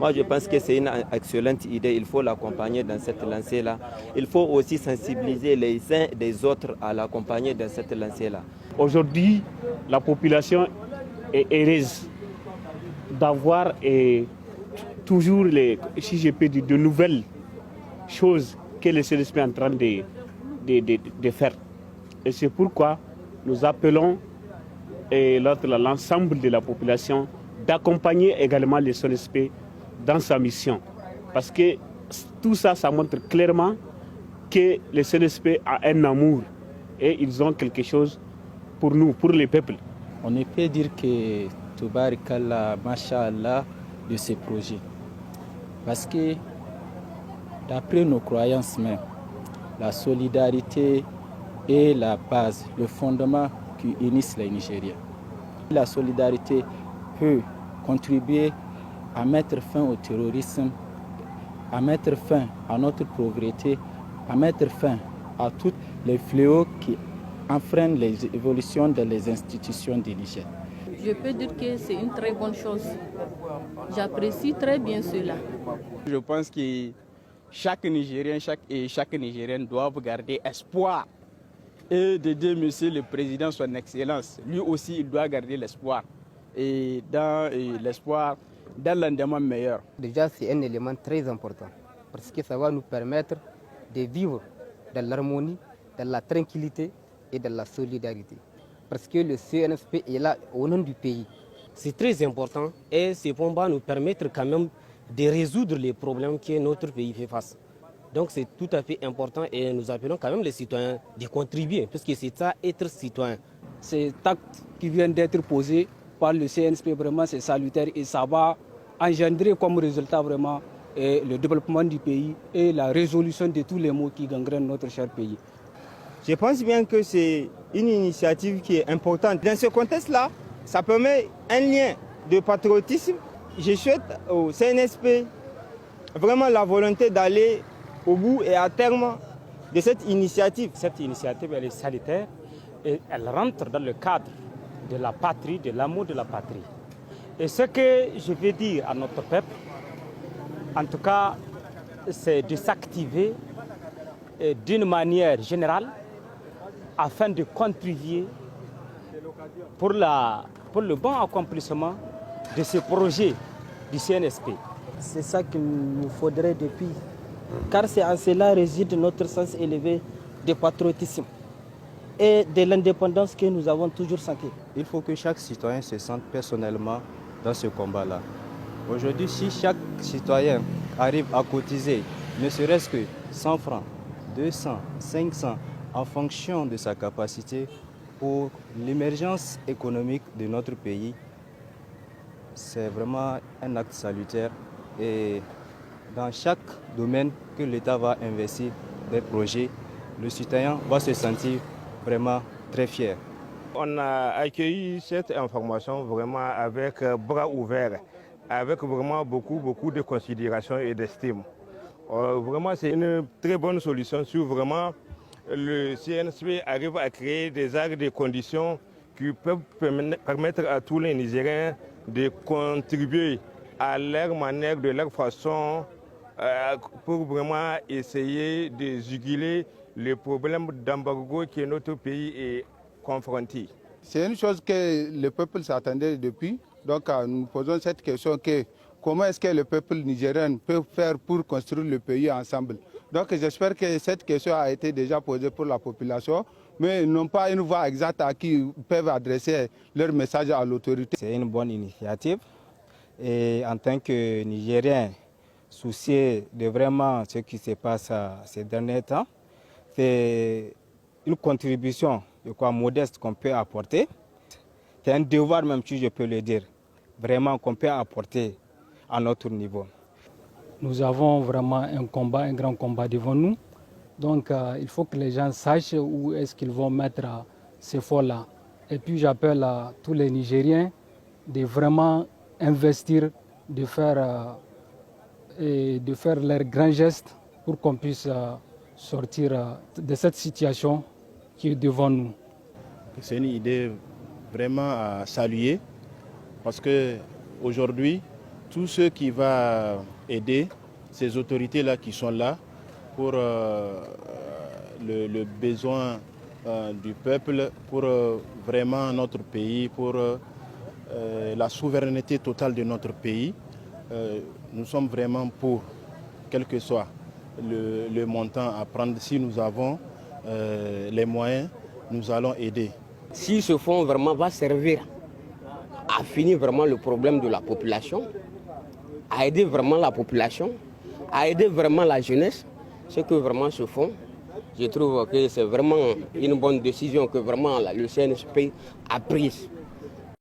Moi, je pense que c'est une excellente idée. Il faut l'accompagner dans cette lancée-là. Il faut aussi sensibiliser les uns des autres à l'accompagner dans cette lancée-là. Aujourd'hui, la population est heureuse d'avoir toujours, si je peux dire, de nouvelles choses que le CNSP est en train de faire. Et c'est pourquoi nous appelons l'ensemble de la population d'accompagner également le CNSP dans sa mission. Parce que tout ça, ça montre clairement que le CNSP a un amour et ils ont quelque chose pour nous, pour les peuples. On ne peut dire que Toubarikallah, Masha'Allah, de ces projets. Parce que d'après nos croyances même, la solidarité est la base, le fondement qui unissent les Nigériens. La solidarité peut contribuer à mettre fin au terrorisme, à mettre fin à notre pauvreté, à mettre fin à tous les fléaux qui enfreignent les évolutions des institutions du Niger. Je peux dire que c'est une très bonne chose. J'apprécie très bien cela. Je pense que chaque Nigérien et chaque Nigérienne doivent garder espoir et de dire Monsieur le Président, son Excellence. Lui aussi, il doit garder l'espoir. Et dans l'espoir, dans l'endemain meilleur. Déjà, c'est un élément très important parce que ça va nous permettre de vivre dans l'harmonie, dans la tranquillité et dans la solidarité. Parce que le CNSP est là au nom du pays. C'est très important et ces ponts va nous permettre quand même de résoudre les problèmes que notre pays fait face. Donc c'est tout à fait important et nous appelons quand même les citoyens de contribuer, puisque c'est ça, être citoyen. Ces actes qui viennent d'être posés par le CNSP, vraiment c'est salutaire et ça va engendrer comme résultat vraiment le développement du pays et la résolution de tous les maux qui gangrènent notre cher pays. Je pense bien que c'est une initiative qui est importante. Dans ce contexte-là, ça permet un lien de patriotisme. Je souhaite au CNSP vraiment la volonté d'aller au bout et à terme de cette initiative. Cette initiative, elle est salutaire et elle rentre dans le cadre de la patrie, de l'amour de la patrie. Et ce que je veux dire à notre peuple, en tout cas, c'est de s'activer d'une manière générale afin de contribuer pour le bon accomplissement de ce projet du CNSP. C'est ça qu'il nous faudrait depuis, car c'est en cela réside notre sens élevé de patriotisme et de l'indépendance que nous avons toujours senti. Il faut que chaque citoyen se sente personnellement dans ce combat-là. Aujourd'hui, si chaque citoyen arrive à cotiser, ne serait-ce que 100 francs, 200, 500, en fonction de sa capacité pour l'émergence économique de notre pays, c'est vraiment un acte salutaire. Et dans chaque domaine que l'État va investir des projets, le citoyen va se sentir vraiment très fier. On a accueilli cette information vraiment avec bras ouverts, avec vraiment beaucoup de considération et d'estime. Vraiment, c'est une très bonne solution si vraiment le CNSP arrive à créer des actes, des conditions qui peuvent permettre à tous les Nigériens de contribuer à leur manière, de leur façon, pour vraiment essayer de juguler les problèmes d'embargo que notre pays est confronté. C'est une chose que le peuple s'attendait depuis. Donc nous posons cette question que comment est-ce que le peuple nigérien peut faire pour construire le pays ensemble. Donc j'espère que cette question a été déjà posée pour la population, mais ils n'ont pas une voix exacte à qui ils peuvent adresser leur message à l'autorité. C'est une bonne initiative. Et en tant que Nigérien, soucié de vraiment ce qui se passe ces derniers temps, c'est une contribution modeste qu'on peut apporter. C'est un devoir même, si je peux le dire, vraiment qu'on peut apporter à notre niveau. Nous avons vraiment un combat, un grand combat devant nous. Donc il faut que les gens sachent où est-ce qu'ils vont mettre ces fonds-là. Et puis j'appelle à tous les Nigériens de vraiment investir, de faire leurs grands gestes pour qu'on puisse sortir de cette situation qui est devant nous. C'est une idée vraiment à saluer parce qu'aujourd'hui, tout ce qui va aider ces autorités-là qui sont là pour le besoin du peuple, pour vraiment notre pays, pour la souveraineté totale de notre pays. Nous sommes vraiment pour, quel que soit le montant à prendre. Si nous avons les moyens, nous allons aider. Si ce fonds vraiment va servir à finir vraiment le problème de la population, à aider vraiment la population, à aider vraiment la jeunesse, ce que vraiment ce fonds, je trouve que c'est vraiment une bonne décision que vraiment le CNSP a prise.